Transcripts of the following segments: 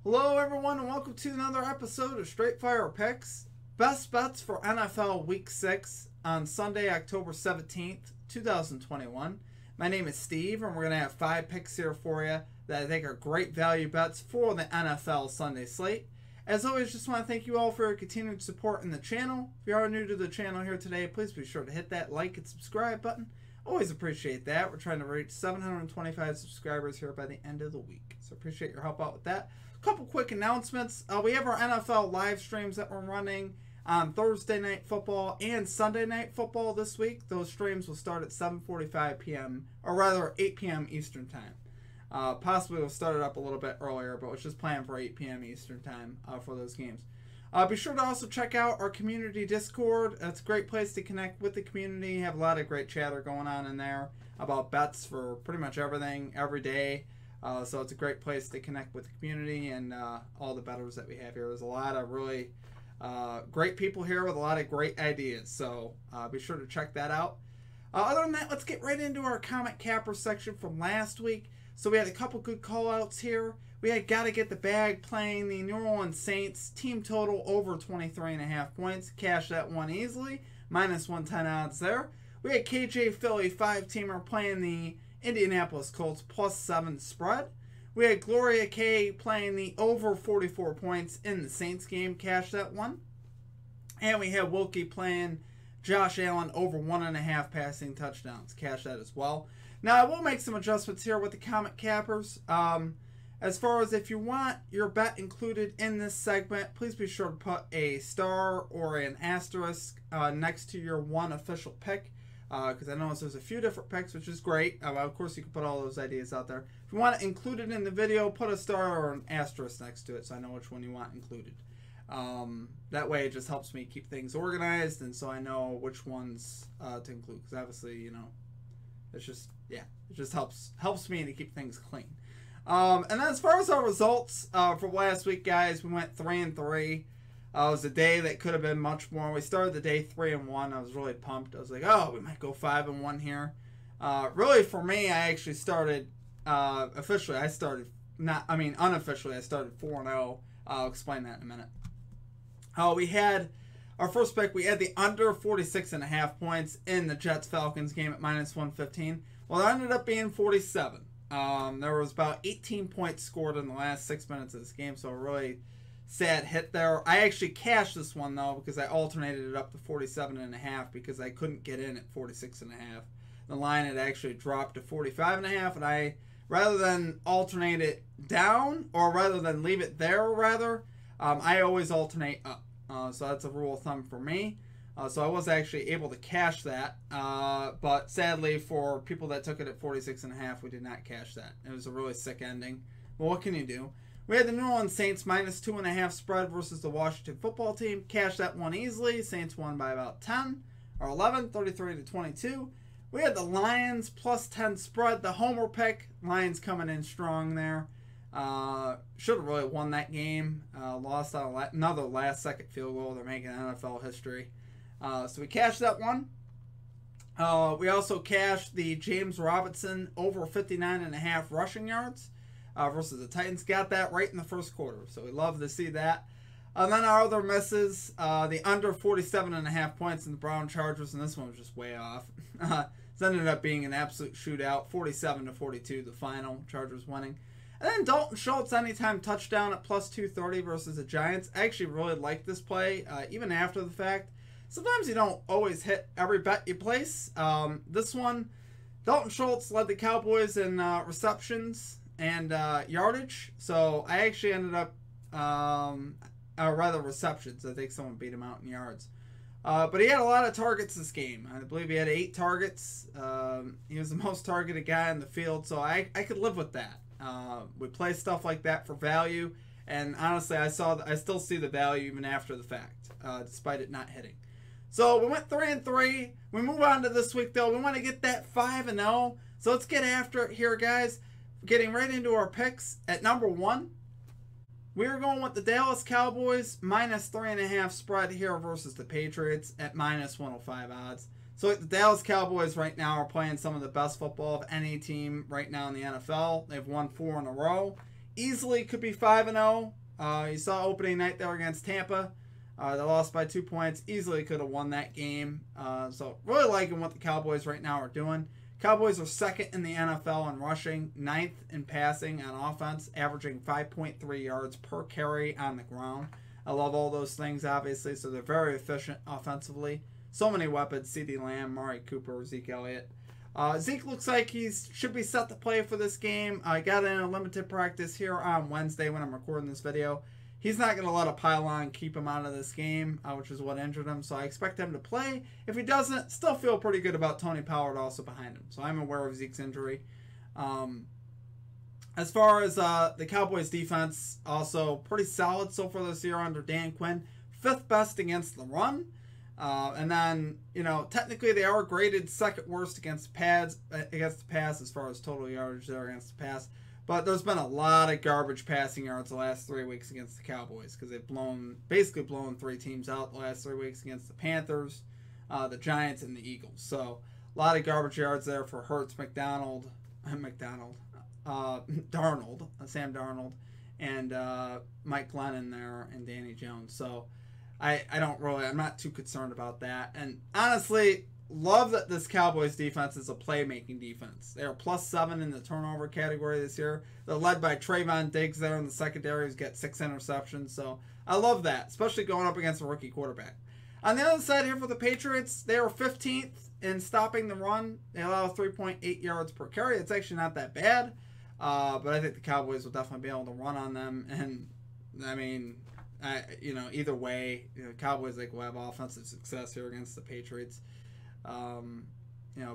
Hello everyone and welcome to another episode of Straight Fire Picks. Best bets for NFL Week 6 on Sunday, October 17th, 2021. My name is Steve and we're going to have 5 picks here for you that I think are great value bets for the NFL Sunday slate. As always, just want to thank you all for your continued support in the channel. If you are new to the channel here today, please be sure to hit that like and subscribe button. Always appreciate that. We're trying to reach 725 subscribers here by the end of the week. So appreciate your help out with that. Couple quick announcements. We have our NFL live streams that we're running on Thursday Night Football and Sunday Night Football this week. Those streams will start at 7:45 p.m. or rather 8 p.m. Eastern Time. Possibly we'll start it up a little bit earlier, but was just planning for 8 p.m. Eastern Time for those games. Be sure to also check out our community Discord. It's a great place to connect with the community. Have a lot of great chatter going on in there about bets for pretty much everything every day. So it's a great place to connect with the community and all the bettors that we have here. There's a lot of really great people here with a lot of great ideas. So be sure to check that out. Other than that, let's get right into our comment capper section from last week. So we had a couple good call outs here. We had Gotta Get the Bag playing the New Orleans Saints. Team total over 23.5 points. Cash that one easily. Minus 110 odds there. We had KJ Philly 5-teamer playing the Indianapolis Colts plus 7 spread. We had Gloria K playing the over 44 points in the Saints game. Cash that one. And we had Wilkie playing Josh Allen over 1.5 passing touchdowns. Cash that as well. Now, I will make some adjustments here with the comment cappers. As far as if you want your bet included in this segment, please be sure to put a star or an asterisk next to your one official pick. Because I notice there's a few different picks, which is great. Of course, you can put all those ideas out there. If you want to include it in the video, put a star or an asterisk next to it so I know which one you want included. That way, it just helps me keep things organized, and so I know which ones to include. Because obviously, you know, it's just, yeah, it just helps me to keep things clean. And then as far as our results for last week, guys, we went 3-3. It was a day that could have been much more. We started the day 3-1. I was really pumped. I was like, oh, we might go 5-1 here. Really, for me, I actually started officially. I started unofficially. I started 4-0. I'll explain that in a minute. We had our first pick. We had the under 46.5 points in the Jets-Falcons game at minus 115. Well, it ended up being 47. There was about 18 points scored in the last 6 minutes of this game, so a really sad hit there. I actually cashed this one, though, because I alternated it up to 47.5 because I couldn't get in at 46.5. The line had actually dropped to 45.5, and I, rather than alternate it down, or rather than leave it there, I always alternate up. So that's a rule of thumb for me. So I was actually able to cash that, but sadly for people that took it at 46.5, we did not cash that. It was a really sick ending. But what can you do? We had the New Orleans Saints minus 2.5 spread versus the Washington football team. Cashed that one easily. Saints won by about 10 or 11, 33-22. We had the Lions plus 10 spread. The homer pick. Lions coming in strong there. Should have really won that game. Lost on another last-second field goal. They're making NFL history. So we cashed that one. We also cashed the James Robinson over 59.5 rushing yards versus the Titans. Got that right in the first quarter, so we love to see that. And then our other misses, the under 47.5 points in the Brown Chargers, and this one was just way off. It ended up being an absolute shootout, 47-42, the final, Chargers winning. And then Dalton Schultz anytime touchdown at plus 230 versus the Giants. I actually really like this play, even after the fact. Sometimes you don't always hit every bet you place. This one, Dalton Schultz led the Cowboys in receptions and yardage. So I actually ended up, or rather receptions. I think someone beat him out in yards. But he had a lot of targets this game. I believe he had 8 targets. He was the most targeted guy in the field, so I could live with that. We play stuff like that for value, and honestly, I still see the value even after the fact, despite it not hitting. So we went 3-3. We move on to this week, though. We want to get that 5-0. So let's get after it here, guys. Getting right into our picks. At number 1, we're going with the Dallas Cowboys minus 3.5 spread here versus the Patriots at minus 105 odds. So the Dallas Cowboys right now are playing some of the best football of any team right now in the NFL. They've won 4 in a row. easily could be 5-0. You saw opening night there against Tampa. They lost by 2 points. Easily could have won that game. So really liking what the Cowboys right now are doing. Cowboys are second in the NFL in rushing, ninth in passing on offense, averaging 5.3 yards per carry on the ground. I love all those things, obviously, so they're very efficient offensively. So many weapons: CeeDee Lamb, Amari Cooper, Zeke Elliott. Zeke looks like he should be set to play for this game. I got in a limited practice here on Wednesday when I'm recording this video. He's not going to let a pylon keep him out of this game, which is what injured him. So I expect him to play. If he doesn't, still feel pretty good about Tony Pollard also behind him. So I'm aware of Zeke's injury. As far as the Cowboys defense, also pretty solid so far this year under Dan Quinn. 5th best against the run. And then, technically they are graded 2nd worst against the pass as far as total yardage there against the pass. But there's been a lot of garbage passing yards the last 3 weeks against the Cowboys because they've basically blown 3 teams out the last 3 weeks against the Panthers, the Giants, and the Eagles. So a lot of garbage yards there for Hurts, Darnold, Sam Darnold, and Mike Glennon there, and Danny Jones. So I'm not too concerned about that. And honestly, love that this Cowboys defense is a playmaking defense. They are +7 in the turnover category this year. They're led by Trayvon Diggs there in the secondary, who's got 6 interceptions. So I love that, especially going up against a rookie quarterback. On the other side here for the Patriots, they are 15th in stopping the run. They allow 3.8 yards per carry. It's actually not that bad, but I think the Cowboys will definitely be able to run on them. And I mean, either way, Cowboys will have offensive success here against the Patriots.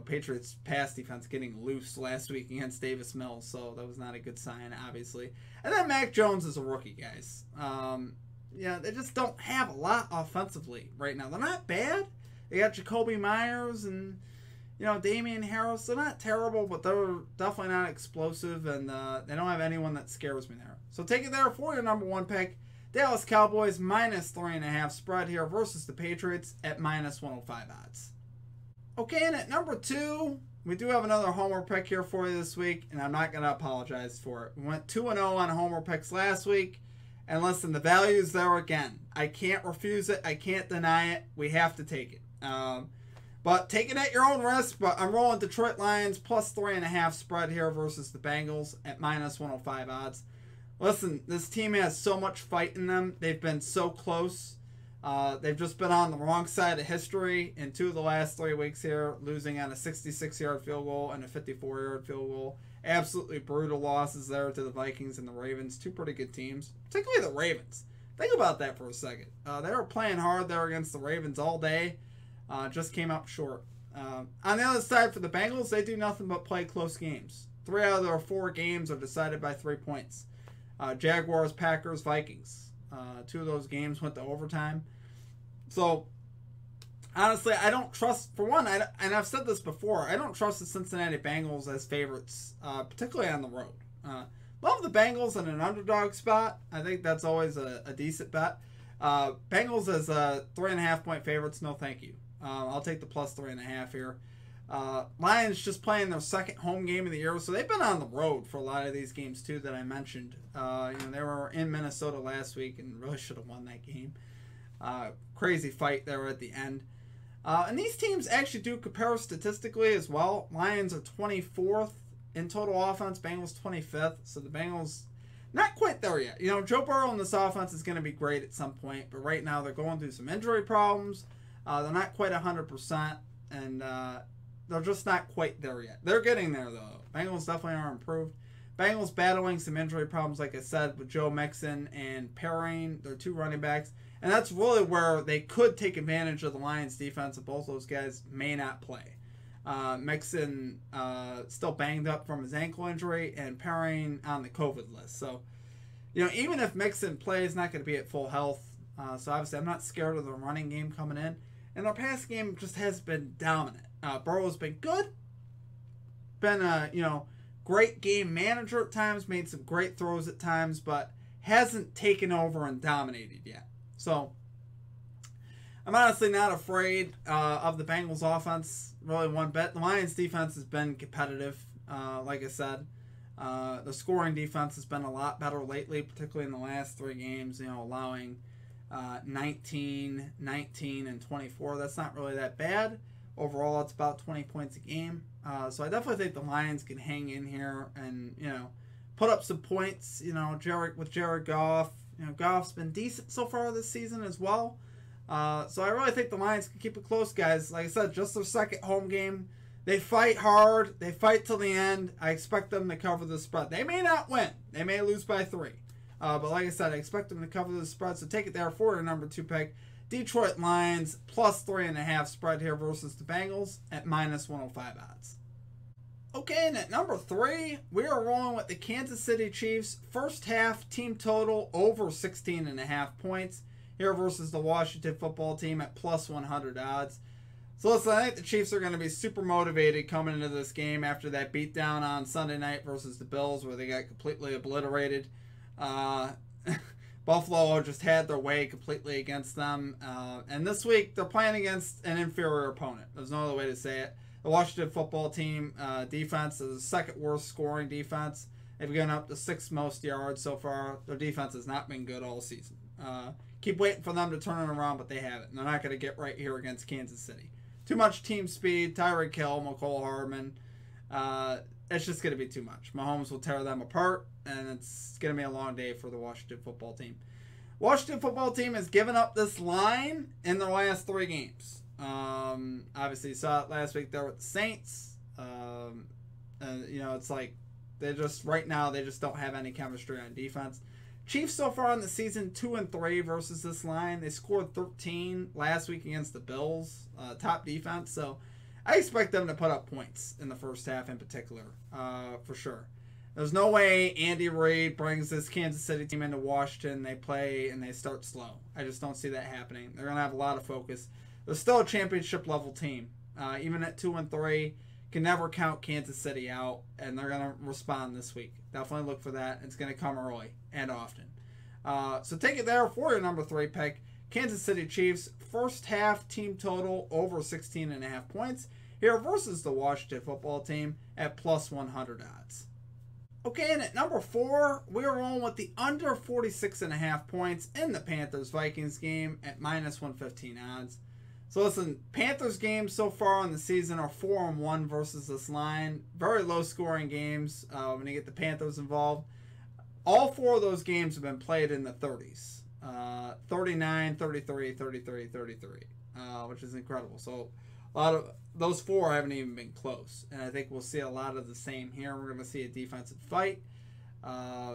Patriots pass defense getting loose last week against Davis Mills, so that was not a good sign, obviously. And then Mac Jones is a rookie, guys. They just don't have a lot offensively right now. They're not bad. They got Jacoby Myers and Damian Harris. They're not terrible, but they're definitely not explosive, and they don't have anyone that scares me there. So take it there for your number 1 pick. Dallas Cowboys -3.5 spread here versus the Patriots at -105 odds. Okay, and at number 2, we do have another homer pick here for you this week, and I'm not going to apologize for it. We went 2-0 on homer picks last week, and listen, the value's there again. I can't refuse it. I can't deny it. We have to take it. But take it at your own risk, but I'm rolling Detroit Lions +3.5 spread here versus the Bengals at -105 odds. Listen, this team has so much fight in them. They've been so close. They've just been on the wrong side of history in 2 of the last 3 weeks here, losing on a 66-yard field goal and a 54-yard field goal. Absolutely brutal losses there to the Vikings and the Ravens, 2 pretty good teams, particularly the Ravens. Think about that for a second. They were playing hard there against the Ravens all day, just came up short. On the other side for the Bengals, they do nothing but play close games. 3 out of their 4 games are decided by 3 points. Jaguars, Packers, Vikings. 2 of those games went to overtime. So, honestly, I don't trust, for one, and I've said this before, I don't trust the Cincinnati Bengals as favorites, particularly on the road. Love the Bengals in an underdog spot. I think that's always a decent bet. Bengals as 3.5-point favorites, no thank you. I'll take the +3.5 here. Lions just playing their 2nd home game of the year, so they've been on the road for a lot of these games too that I mentioned. They were in Minnesota last week and really should have won that game. Crazy fight there at the end. And these teams actually do compare statistically as well. Lions are 24th in total offense, Bengals 25th, so the Bengals not quite there yet. Joe Burrow in this offense is going to be great at some point, but right now they're going through some injury problems. They're not quite 100%, and they're just not quite there yet. They're getting there, though. Bengals definitely are improved. Bengals battling some injury problems, like I said, with Joe Mixon and Perrine, their 2 running backs. And that's really where they could take advantage of the Lions' defense if both those guys may not play. Mixon still banged up from his ankle injury, and Perrine on the COVID list. So, even if Mixon plays, not going to be at full health. So obviously I'm not scared of the running game coming in. And their pass game just has been dominant. Burrow's been good. Been a, great game manager at times. Made some great throws at times, but hasn't taken over and dominated yet. So I'm honestly not afraid of the Bengals offense, really one bit. The Lions defense has been competitive, like I said. The scoring defense has been a lot better lately, particularly in the last 3 games, allowing 19, 19, and 24. That's not really that bad. Overall, it's about 20 points a game. So I definitely think the Lions can hang in here and, put up some points. With Jared Goff. Goff's been decent so far this season as well. So I really think the Lions can keep it close, guys. Like I said, just their second home game. They fight hard. They fight till the end. I expect them to cover the spread. They may not win. They may lose by 3. But like I said, I expect them to cover the spread. So take it there for your number 2 pick. Detroit Lions plus 3.5 spread here versus the Bengals at minus 105 odds. Okay, and at number 3, we are rolling with the Kansas City Chiefs. First half team total over 16.5 points here versus the Washington football team at plus 100 odds. So listen, I think the Chiefs are going to be super motivated coming into this game after that beatdown on Sunday night versus the Bills where they got completely obliterated. Buffalo just had their way completely against them. And this week, they're playing against an inferior opponent. There's no other way to say it. The Washington football team defense is the second worst scoring defense. They've gone up to 6th most yards so far. Their defense has not been good all season. Keep waiting for them to turn it around, but they haven't. They're not going to get right here against Kansas City. Too much team speed. Tyreek Hill, McCole Hardman. It's just going to be too much. Mahomes will tear them apart, and it's going to be a long day for the Washington football team. Washington football team has given up this line in their last 3 games. Obviously, you saw it last week there with the Saints. It's like they just right now they just don't have any chemistry on defense. Chiefs so far in the season 2-3 versus this line. They scored 13 last week against the Bills, top defense. So I expect them to put up points in the first half in particular, for sure. There's no way Andy Reid brings this Kansas City team into Washington. They play and they start slow. I just don't see that happening. They're going to have a lot of focus. They're still a championship level team. Even at 2-3, can never count Kansas City out, and they're going to respond this week. Definitely look for that. It's going to come early and often. So take it there for your number 3 pick. Kansas City Chiefs, first half team total over 16.5 points here versus the Washington football team at plus 100 odds. Okay, and at number 4, we're rolling with the under 46.5 points in the Panthers-Vikings game at minus 115 odds. So listen, Panthers games so far in the season are 4-1 versus this line. Very low scoring games when you get the Panthers involved. All 4 of those games have been played in the 30s. 39, 33, 33, 33, which is incredible. So a lot of those 4 haven't even been close. And I think we'll see a lot of the same here. We're going to see a defensive fight.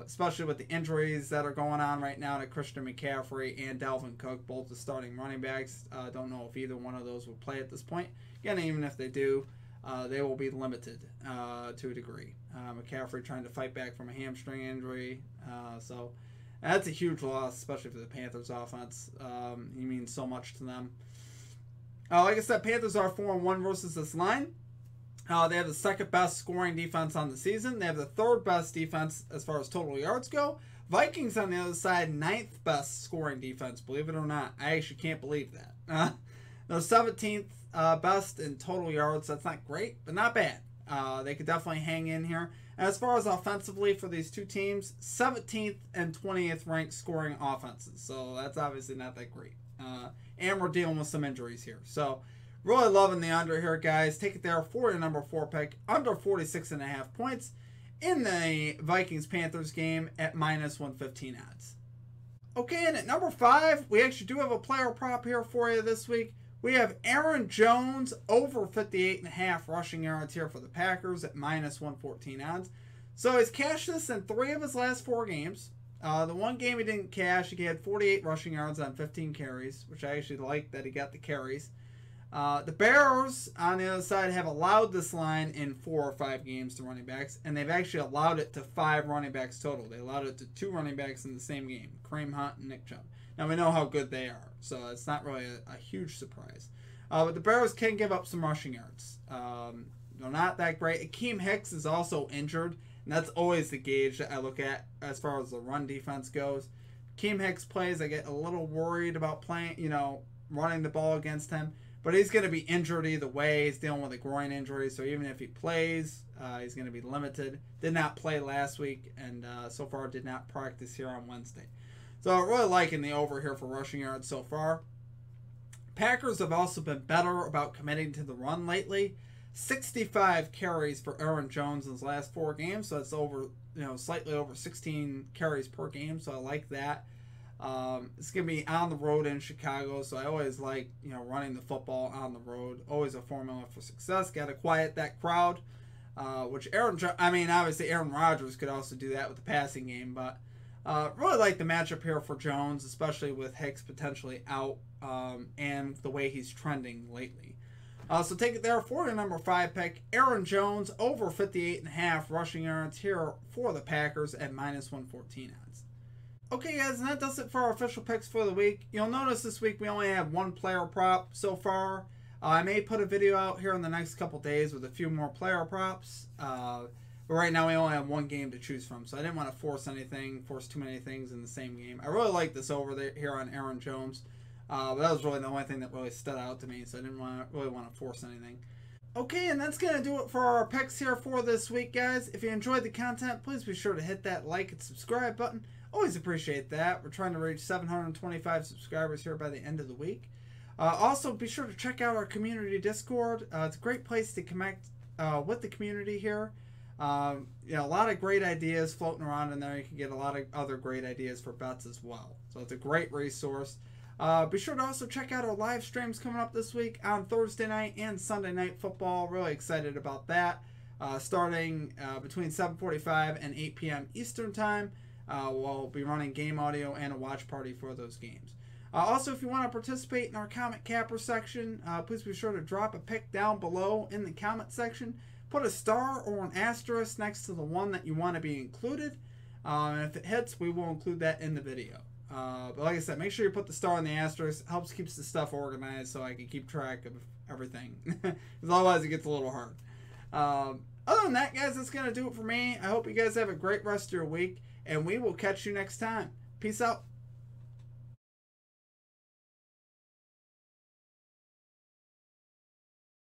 Especially with the injuries that are going on right now to Christian McCaffrey and Dalvin Cook, both the starting running backs. Don't know if either one of those will play at this point. Again, even if they do, they will be limited to a degree. McCaffrey trying to fight back from a hamstring injury. So that's a huge loss, especially for the Panthers offense. He means so much to them. Like I said, Panthers are 4-1 versus this line. They have the second best scoring defense on the season. They have the third best defense as far as total yards go. Vikings on the other side, 9th best scoring defense. Believe it or not, I actually can't believe that. They're 17th best in total yards. That's not great, but not bad. They could definitely hang in here. As far as offensively for these two teams, 17th and 20th ranked scoring offenses. So that's obviously not that great. And we're dealing with some injuries here. So really loving the under here, guys. Take it there for your number 4 pick. Under 46.5 points in the Vikings-Panthers game at minus 115 odds. Okay, and at number 5, we actually do have a player prop here for you this week. We have Aaron Jones over 58.5 rushing yards here for the Packers at minus 114 odds. So he's cashed this in 3 of his last 4 games. The one game he didn't cash, he had 48 rushing yards on 15 carries, which I actually like that he got the carries. The Bears, on the other side, have allowed this line in 4 or 5 games to running backs, and they've actually allowed it to 5 running backs total. They allowed it to 2 running backs in the same game, Kareem Hunt and Nick Chubb. Now, we know how good they are, so it's not really a huge surprise. But the Bears can give up some rushing yards. They're not that great. Akeem Hicks is also injured, and that's always the gauge that I look at as far as the run defense goes. Akeem Hicks plays, I get a little worried about playing, running the ball against him. But he's going to be injured either way. He's dealing with a groin injury, so even if he plays, he's going to be limited. Did not play last week, and so far did not practice here on Wednesday. So I'm really liking the over here for rushing yards so far. Packers have also been better about committing to the run lately. 65 carries for Aaron Jones in his last 4 games, so that's over, slightly over 16 carries per game. So I like that. It's gonna be on the road in Chicago, so I always like running the football on the road. Always a formula for success. Got to quiet that crowd, which obviously Aaron Rodgers could also do that with the passing game, but really like the matchup here for Jones, especially with Hicks potentially out and the way he's trending lately. So take it there for your number 5 pick. Aaron Jones over 58.5 rushing yards here for the Packers at -114 odds. Okay, guys, and that does it for our official picks for the week. You'll notice this week we only have 1 player prop so far. I may put a video out here in the next couple days with a few more player props. But right now we only have 1 game to choose from, so I didn't want to force too many things in the same game. I really like this over there here on Aaron Jones. But that was really the only thing that really stood out to me, so I didn't really want to force anything. Okay, and that's going to do it for our picks here for this week, guys. If you enjoyed the content, please be sure to hit that like and subscribe button. Always appreciate that. We're trying to reach 725 subscribers here by the end of the week. Also, be sure to check out our community Discord. It's a great place to connect with the community here. A lot of great ideas floating around in there. You can get a lot of other great ideas for bets as well. So it's a great resource. Be sure to also check out our live streams coming up this week on Thursday night and Sunday night football. Really excited about that. Starting between 7:45 and 8 p.m. Eastern Time. We'll be running game audio and a watch party for those games. Also, if you want to participate in our comment capper section, please be sure to drop a pick down below in the comment section. Put a star or an asterisk next to the one that you want to be included. And if it hits, we will include that in the video. But like I said, make sure you put the star and the asterisk. It helps keeps the stuff organized so I can keep track of everything. Because otherwise it gets a little hard. Other than that, guys, that's going to do it for me. I hope you guys have a great rest of your week. And we will catch you next time. Peace out.